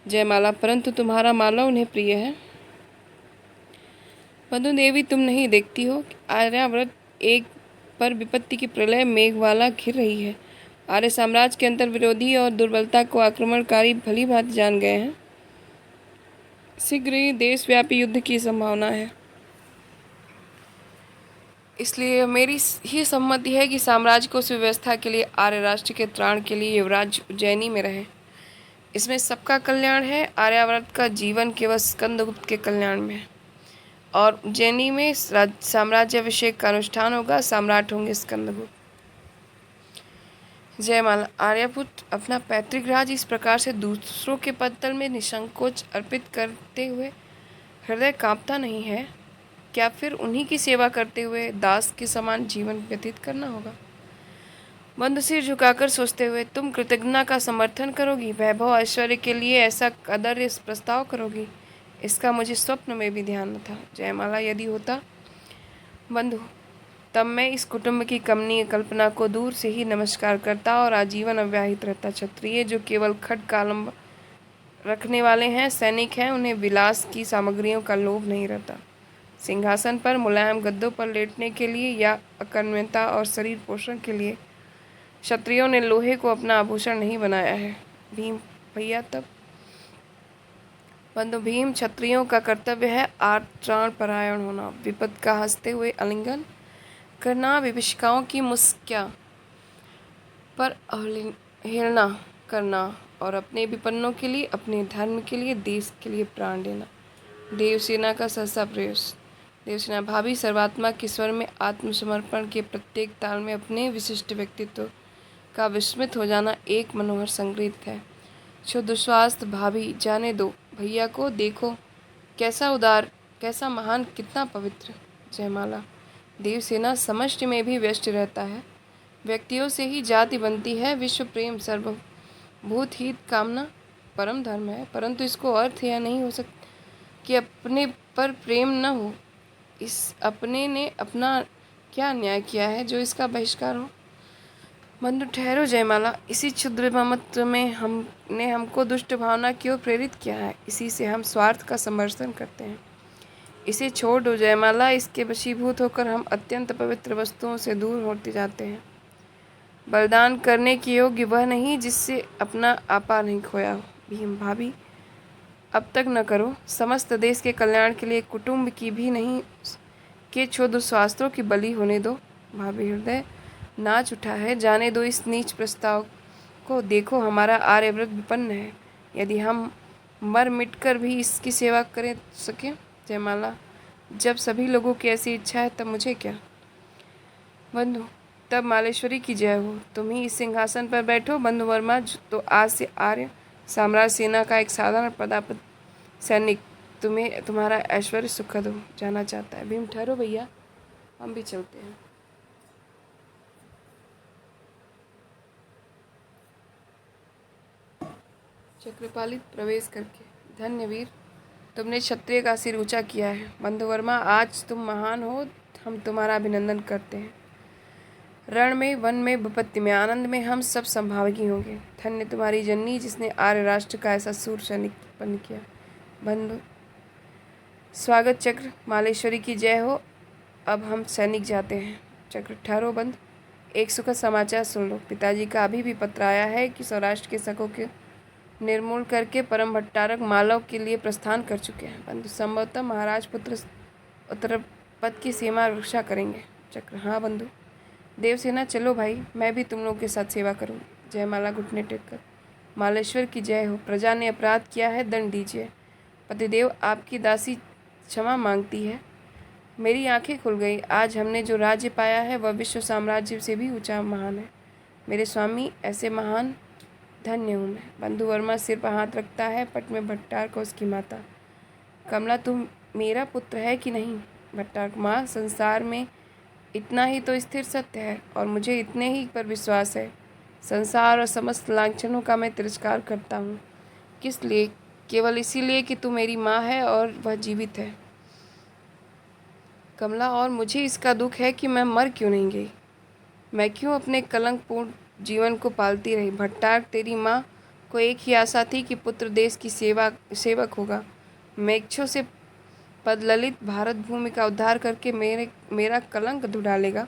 जयमाला, परंतु तुम्हारा माला उन्हें प्रिय है। बंधु देवी, तुम नहीं देखती हो कि आर्यावर्त एक पर विपत्ति की प्रलय मेघवाला घिर रही है। आर्य साम्राज्य के अंतर विरोधी और दुर्बलता को आक्रमणकारी भली भांति जान गए हैं। शीघ्र ही देशव्यापी युद्ध की संभावना है। इसलिए मेरी ही सम्मति है कि साम्राज्य को सुव्यवस्था के लिए, आर्य राष्ट्र के त्राण के लिए युवराज उज्जैनी में रहे। इसमें सबका कल्याण है। आर्यावर्त का जीवन केवल स्कंदगुप्त के कल्याण में है और उज्जैनी में साम्राज्याभिषेक का अनुष्ठान होगा। सम्राट होंगे स्कंदगुप्त। जयमाला, आर्यपुत्र, अपना पैतृक राज इस प्रकार से दूसरों के पत्तल में निसंकोच अर्पित करते हुए हृदय कांपता नहीं है? क्या फिर उन्हीं की सेवा करते हुए दास के समान जीवन व्यतीत करना होगा? बंधु सिर झुकाकर सोचते हुए, तुम कृतज्ञता का समर्थन करोगी, वैभव ऐश्वर्य के लिए ऐसा कदर इस प्रस्ताव करोगी, इसका मुझे स्वप्न में भी ध्यान न था। जयमाला, यदि होता बंधु, तब मैं इस कुटुंब की कमनीय कल्पना को दूर से ही नमस्कार करता और आजीवन अव्याहित रहता। क्षत्रिय जो केवल खड्ग रखने वाले हैं, सैनिक हैं, उन्हें विलास की सामग्रियों का लोभ नहीं रहता। सिंहासन पर, मुलायम गद्दों पर लेटने के लिए या अकर्मण्यता और शरीर पोषण के लिए क्षत्रियों ने लोहे को अपना आभूषण नहीं बनाया है। भीम भैया, तब बंधु भीम, क्षत्रियों का कर्तव्य है आचरण परायण होना, विपद का हंसते हुए आलिंगन करना, विभीषिकाओं की मुस्किया पर अवहेलना करना और अपने विपन्नों के लिए, अपने धर्म के लिए, देश के लिए प्राण देना। देवसेना का सहसा प्रयास। देवसेना, भाभी सर्वात्मा के स्वर में आत्मसमर्पण के प्रत्येक ताल में अपने विशिष्ट व्यक्तित्व का विस्मित हो जाना एक मनोहर संगीत है। शुद्ध स्वास्थ्य भाभी, जाने दो भैया को, देखो कैसा उदार, कैसा महान, कितना पवित्र। जयमाला, देवसेना समष्टि में भी व्यस्त रहता है, व्यक्तियों से ही जाति बनती है। विश्व प्रेम सर्वभूत हित कामना परम धर्म है, परंतु इसको अर्थ यह नहीं हो सकता कि अपने पर प्रेम न हो। इस अपने ने अपना क्या अन्याय किया है जो इसका बहिष्कार हो। बंधु ठहरो जयमाला, इसी क्षुद्र ममत्व में हमने हमको दुष्ट भावना की ओर प्रेरित किया है, इसी से हम स्वार्थ का समर्थन करते हैं। इसे छोड़ दो जयमाला, इसके वशीभूत होकर हम अत्यंत पवित्र वस्तुओं से दूर होते जाते हैं। बलिदान करने के योग्य वह नहीं जिससे अपना आपा नहीं खोया हो। भीम, भाभी अब तक न करो, समस्त देश के कल्याण के लिए कुटुंब की भी नहीं के क्षुद्र स्वास्थ्यों की बलि होने दो। भाभी, हृदय नाच उठा है, जाने दो इस नीच प्रस्ताव को। देखो हमारा आर्यव्रत विपन्न है, यदि हम मर मिटकर भी इसकी सेवा करें सकें। जयमाला, जब सभी लोगों की ऐसी इच्छा है तब मुझे क्या। बंधु, तब मालेश्वरी की जय हो, तुम ही इस सिंहासन पर बैठो। बंधु वर्मा तो आज से आर्य साम्राज्य सेना का एक साधारण पदापत सैनिक तुम्हें तुम्हारा ऐश्वर्य सुखद हो जाना चाहता है। भीम, ठहरो भैया, हम भी चलते हैं। चक्रपालित प्रवेश करके, धन्य वीर, तुमने क्षत्रिय का सिर ऊंचा किया है। बंधुवर्मा, आज तुम महान हो, हम तुम्हारा अभिनंदन करते हैं। रण में, वन में, विपत्ति में, आनंद में हम सब संभागी होंगे। धन्य तुम्हारी जननी जिसने आर्य राष्ट्र का ऐसा सूर सैनिक उत्पन्न किया। बंधु स्वागत चक्र, मालेश्वरी की जय हो। अब हम सैनिक जाते हैं। चक्र, ठहरो बंद, एक सुखद समाचार सुन लो। पिताजी का अभी भी पत्र आया है कि सौराष्ट्र के शकों के निर्मूल करके परम भट्टारक मालव के लिए प्रस्थान कर चुके हैं। बंधु, संभवतः महाराज पुत्र उत्तर पद की सीमा रक्षा करेंगे। चक्र, हाँ बंधु। देवसेना, चलो भाई, मैं भी तुम लोगों के साथ सेवा करूँगी। जयमाला घुटने टेक कर, मालेश्वर की जय हो, प्रजा ने अपराध किया है, दंड दीजिए। पतिदेव, आपकी दासी क्षमा मांगती है। मेरी आंखें खुल गई, आज हमने जो राज्य पाया है वह विश्व साम्राज्य से भी ऊंचा महान है। मेरे स्वामी, ऐसे महान धन्य हूँ मैं। बंधु वर्मा सिर पर हाथ रखता है, पट में भट्टार को उसकी माता। कमला, तुम मेरा पुत्र है कि नहीं। भट्टार, माँ, संसार में इतना ही तो स्थिर सत्य है और मुझे इतने ही पर विश्वास है। संसार और समस्त लांछनों का मैं तिरस्कार करता हूँ। किस लिए? केवल इसीलिए कि तू मेरी माँ है और वह जीवित है। कमला, और मुझे इसका दुख है कि मैं मर क्यों नहीं गई, मैं क्यों अपने कलंकपूर्ण जीवन को पालती रही। भट्टार, तेरी माँ को एक ही आशा थी कि पुत्र देश की सेवक होगा। मैं इच्छा से पदललित भारत भूमि का उद्धार करके मेरा कलंक धुला डालेगा,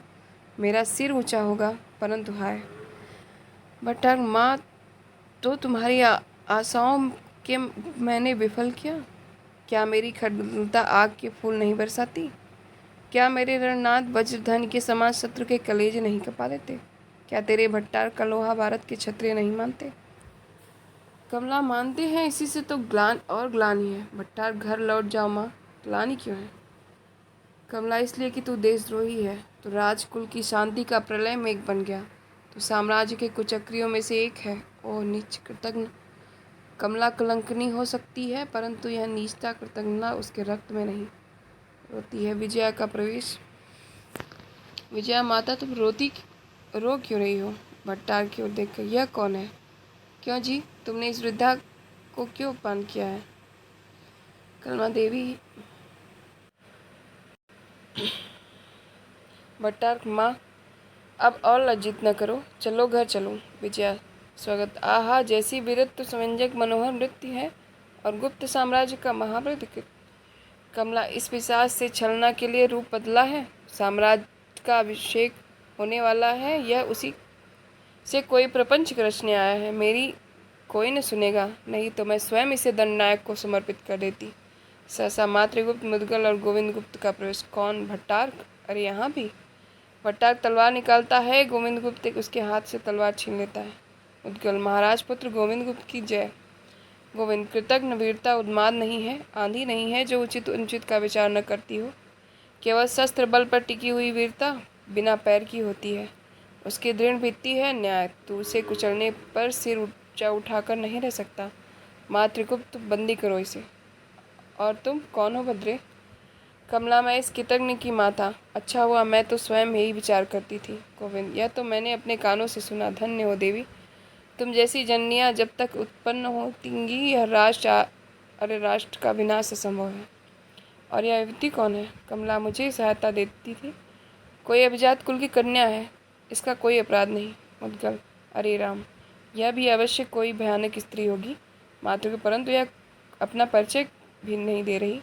मेरा सिर ऊंचा होगा, परंतु हाय भट्टार, माँ, तो तुम्हारी आशाओं के मैंने विफल किया। क्या मेरी खड्गता आग के फूल नहीं बरसाती? क्या मेरे रणनाथ वज्रधन के समान शत्रु के कलेजे नहीं कपा देते? क्या तेरे भट्टार का लोहा भारत के क्षत्रिय नहीं मानते? कमला, मानते हैं, इसी से तो ग्लानि है। भट्टार, घर लौट जाओ माँ। ग्लानि क्यों है? कमला, इसलिए कि तू देशद्रोही है, तो राजकुल की शांति का प्रलय मेघ बन गया, तो साम्राज्य के कुचक्रियों में से एक है। ओह नीच कृतज्ञ। कमला कलंकनी हो सकती है, परंतु यह नीचता कृतज्ञता उसके रक्त में नहीं। रोती है विजया का प्रवेश। विजया माता, तुम रो क्यों रही हो? भट्टार की ओर देखकर, यह कौन है? क्यों जी, तुमने इस वृद्धा को क्यों अपमान किया है? कलमा देवी। भट्टार, माँ, अब और लज्जित न करो, चलो घर चलो। विजया, स्वागत। आहा, जैसी वीरत्व संयोजक मनोहर नृत्य है और गुप्त साम्राज्य का महाप्रतिकृत। कमला, इस पिशाच से छलना के लिए रूप बदला है। साम्राज्य का अभिषेक होने वाला है, यह उसी से कोई प्रपंच रचने आया है। मेरी कोई न सुनेगा, नहीं तो मैं स्वयं इसे दंडनायक को समर्पित कर देती। सहसा मातृगुप्त, मुदगल और गोविंद गुप्त का प्रवेश। कौन? भट्टार? अरे यहाँ भी? भट्टार तलवार निकालता है, गोविंद गुप्त उसके हाथ से तलवार छीन लेता है। मुदगल, महाराज पुत्र गोविंद गुप्त की जय। गोविंद, कृतज्ञ वीरता उन्माद नहीं है, आंधी नहीं है जो उचित अनुचित का विचार न करती हो। केवल शस्त्र बल पर टिकी हुई वीरता बिना पैर की होती है। उसकी दृढ़ भित्ति है न्याय। तू उसे कुचलने पर सिर ऊंचा उठाकर नहीं रह सकता। मातृगुप्त, बंदी करो इसे। और तुम कौन हो भद्रे? कमला, मैं इस कृतज्ञ की माता। अच्छा हुआ, मैं तो स्वयं यही विचार करती थी। गोविंद, यह तो मैंने अपने कानों से सुना। धन्य हो देवी, तुम जैसी जननियाँ जब तक उत्पन्न होतींगी यह राष्ट्र का विनाश असंभव है। और यह युवती कौन है? कमला, मुझे सहायता देती थी। कोई अभिजात कुल की कन्या है, इसका कोई अपराध नहीं। मुदगल, अरे राम, यह भी अवश्य कोई भयानक स्त्री होगी। मातृ, परंतु यह अपना परिचय भी नहीं दे रही।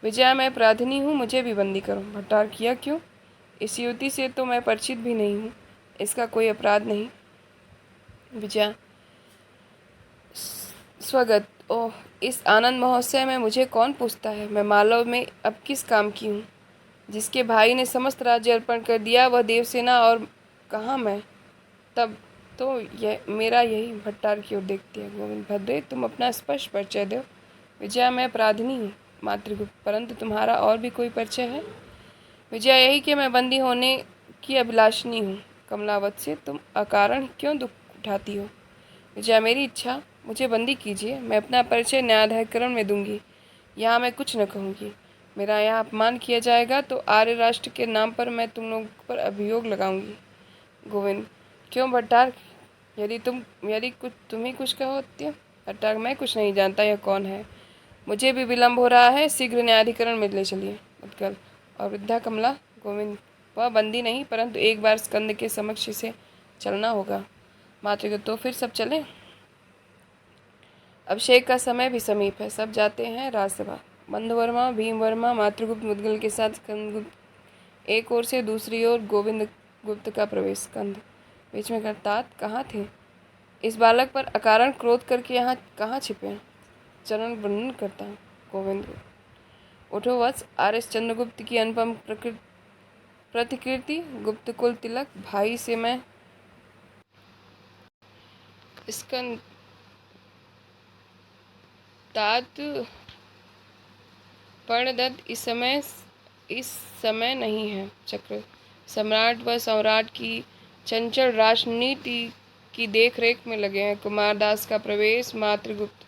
विजया, मैं अपराधिनी हूँ, मुझे भी बंदी करो। भट्टार, किया क्यों? इस युवती से तो मैं परिचित भी नहीं हूँ, इसका कोई अपराध नहीं। विजया, स्वगत। ओह, इस आनंद महोत्सव में मुझे कौन पूछता है? मैं मालव में अब किस काम की हूँ? जिसके भाई ने समस्त राज्य अर्पण कर दिया वह देवसेना, और कहाँ मैं? तब तो यह मेरा यही। भट्टार की ओर देखती है। गोविंद, भद्रे, तुम अपना स्पष्ट परिचय दो। विजया, मैं अपराधिनी हूँ। मातृगुप्त, परंतु तुम्हारा और भी कोई परिचय है? विजया, यही कि मैं बंदी होने की अभिलाषिनी हूँ। कमलावत से, तुम अकारण क्यों दुख उठाती हो? विजया, मेरी इच्छा, मुझे बंदी कीजिए, मैं अपना परिचय न्यायाधिकरण में दूंगी। यहाँ मैं कुछ न कहूँगी। मेरा यहाँ अपमान किया जाएगा तो आर्य राष्ट्र के नाम पर मैं तुम लोगों पर अभियोग लगाऊंगी। गोविंद, क्यों भट्टार, यदि कुछ तुम ही कुछ कहोते हो? भट्टार, मैं कुछ नहीं जानता यह कौन है। मुझे भी विलम्ब हो रहा है, शीघ्र न्यायाधिकरण में ले चलिए। उत्कल और वृद्धा कमला। गोविंद, वह बंदी नहीं, परंतु एक बार स्कंद के समक्ष इसे चलना होगा। मातृगुप्त, तो फिर सब चलें। अभिषेक का समय भी समीप है, सब जाते हैं राजसभा। बंधुवर्मा, भीमवर्मा, मातृगुप्त, मुदगल के साथ स्कंदगुप्त एक ओर से, दूसरी ओर गोविंद गुप्त का प्रवेश। स्कंद बीच में करतात, कहाँ थे? इस बालक पर अकारण क्रोध करके यहाँ कहाँ छिपे हैं? चरण वंदन करता हूँ। गोविंद, उठो वत्स, आर एस चंद्रगुप्त की अनुपम प्रतिकृति, गुप्त कुल तिलक, भाई से मैं स्कंद तात पर्णदत्त इस समय नहीं है। चक्र सम्राट व सम्राट की चंचल राजनीति की देखरेख में लगे हैं। कुमारदास का प्रवेश। मातृगुप्त,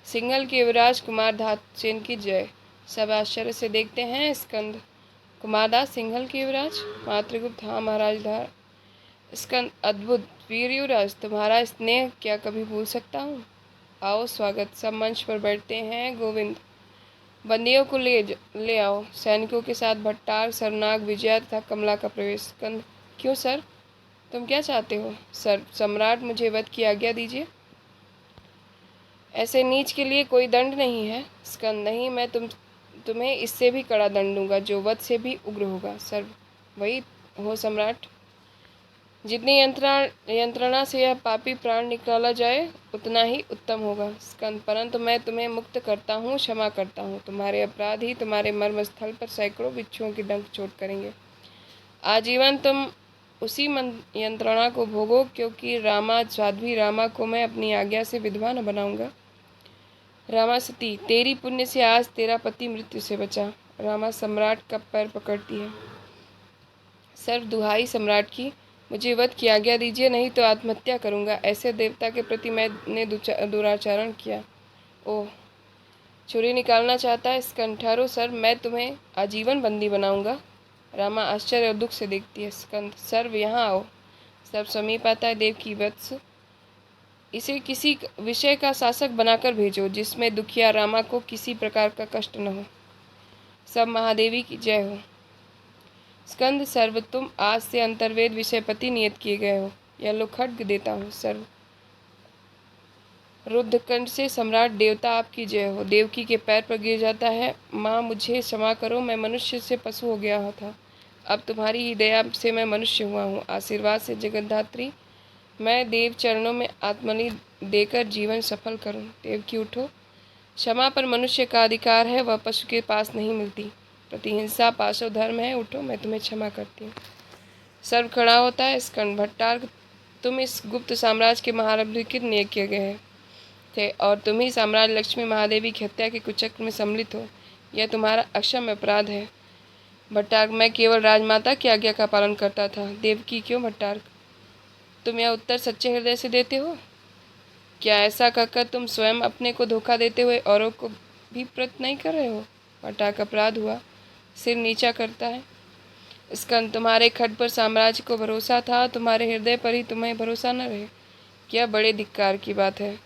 सिंघल के युवराज कुमार धातसेन की जय। सब आश्चर्य से देखते हैं। स्कंद, कुमारदास सिंघल के युवराज? मातृगुप्त, हाँ महाराज धार। स्कंद, अद्भुत, वीर युवराज, तुम्हारा स्नेह क्या कभी भूल सकता हूँ। आओ, स्वागत। सब मंच पर बैठते हैं। गोविंद, बंदियों को ले आओ। सैनिकों के साथ भट्टार, सरनाग, विजया तथा कमला का प्रवेश। स्कंद, क्यों सर, तुम क्या चाहते हो? सर, सम्राट, मुझे वध की आज्ञा दीजिए। ऐसे नीच के लिए कोई दंड नहीं है। स्कंद, नहीं, मैं तुम्हें इससे भी कड़ा दंड दूंगा जो वध से भी उग्र होगा। सर, वही हो सम्राट। जितनी यंत्रणा से यह पापी प्राण निकाला जाए उतना ही उत्तम होगा। स्कंद, परंतु मैं तुम्हें मुक्त करता हूँ, क्षमा करता हूँ। तुम्हारे अपराध ही तुम्हारे मर्म स्थल पर सैकड़ों बिच्छुओं की डंक चोट करेंगे। आजीवन तुम उसी यंत्रणा को भोगो, क्योंकि साध्वी रामा को मैं अपनी आज्ञा से विधवा न बनाऊंगा। रामा सती, तेरी पुण्य से आज तेरा पति मृत्यु से बचा। रामा सम्राट का पैर पकड़ती है। सर्व दुहाई सम्राट की, मुझे वध की आज्ञा दीजिए, नहीं तो आत्महत्या करूंगा। ऐसे देवता के प्रति मैंने दुराचरण किया। ओह, छुरी निकालना चाहता है? स्कंद, ठहरो सर, मैं तुम्हें आजीवन बंदी बनाऊंगा। रामा आश्चर्य और दुख से देखती है। स्कंद, सर्व यहाँ आओ। सब समीप आता है। देव की वत्स, इसे किसी विषय का शासक बनाकर भेजो जिसमें दुखिया रामा को किसी प्रकार का कष्ट न हो। सब महादेवी की जय हो। स्कंद सर्व, तुम आज से अंतर्वेद विषयपति नियत किए गए हो। यह लो खड्ग देता हूँ। सर्व, रुद्रकंठ से सम्राट देवता आपकी जय हो। देवकी के पैर पर गिर जाता है। माँ मुझे क्षमा करो, मैं मनुष्य से पशु हो गया था, अब तुम्हारी ही दया से मैं मनुष्य हुआ हूँ। आशीर्वाद से जगद्धात्री, मैं देव चरणों में आत्मनि देकर जीवन सफल करूँ। देवकी उठो, क्षमा पर मनुष्य का अधिकार है, वह पशु के पास नहीं मिलती। प्रतिहिंसा पाशव धर्म है, उठो मैं तुम्हें क्षमा करती हूँ। सर्व खड़ा होता है। स्कंद, भट्टार्क, तुम इस गुप्त साम्राज्य के महारभिकृत नियुक्त किए गए थे और तुम ही साम्राज्य लक्ष्मी महादेवी की हत्या के कुचक्र में सम्मिलित हो। यह तुम्हारा अक्षम्य अपराध है। भट्टार्क, मैं केवल राजमाता की आज्ञा का पालन करता था। देवकी, क्यों भट्टार्क, तुम यह उत्तर सच्चे हृदय से देते हो? क्या ऐसा कहकर तुम स्वयं अपने को धोखा देते हुए औरों को भी प्रत नहीं कर रहे हो? भट्टार्क, अपराध हुआ। सिर नीचा करता है। स्कंद, तुम्हारे खड्ग पर साम्राज्य को भरोसा था, तुम्हारे हृदय पर ही तुम्हें भरोसा न रहे, क्या बड़े धिक्कार की बात है।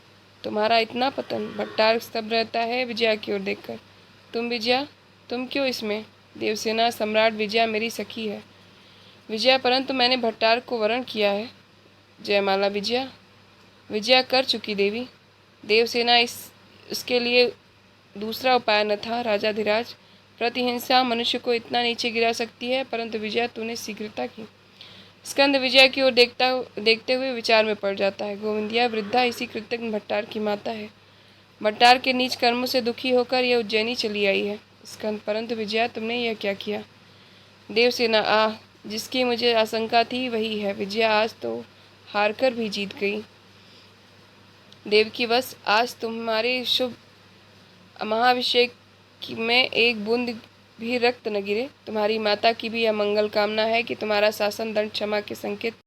तुम्हारा इतना पतन। भट्टार्क स्तब्ध रहता है विजया की ओर देखकर। तुम विजया, तुम क्यों इसमें? देवसेना, सम्राट विजया मेरी सखी है। विजया, परंतु मैंने भट्टार्क को वरण किया है। जयमाला विजया। विजया कर चुकी देवी। देवसेना, इसके लिए दूसरा उपाय न था। राजाधिराज, प्रतिहिंसा मनुष्य को इतना नीचे गिरा सकती है, परंतु विजया तूने शीघ्रता की। स्कंद विजय की ओर देखते हुए विचार में पड़ जाता है। गोविंदिया वृद्धा इसी कृतज्ञ भट्टार की माता है। भट्टार के नीच कर्मों से दुखी होकर यह उज्जैनी चली आई है। स्कंद, परंतु विजया तुमने यह क्या किया? देवसेना, आह, जिसकी मुझे आशंका थी वही है। विजया आज तो हारकर भी जीत गई। देवकी, बस आज तुम्हारे शुभ महाभिषेक में एक बूंद भी रक्त न गिरे। तुम्हारी माता की भी यह मंगल कामना है कि तुम्हारा शासन दंड क्षमा के संकेत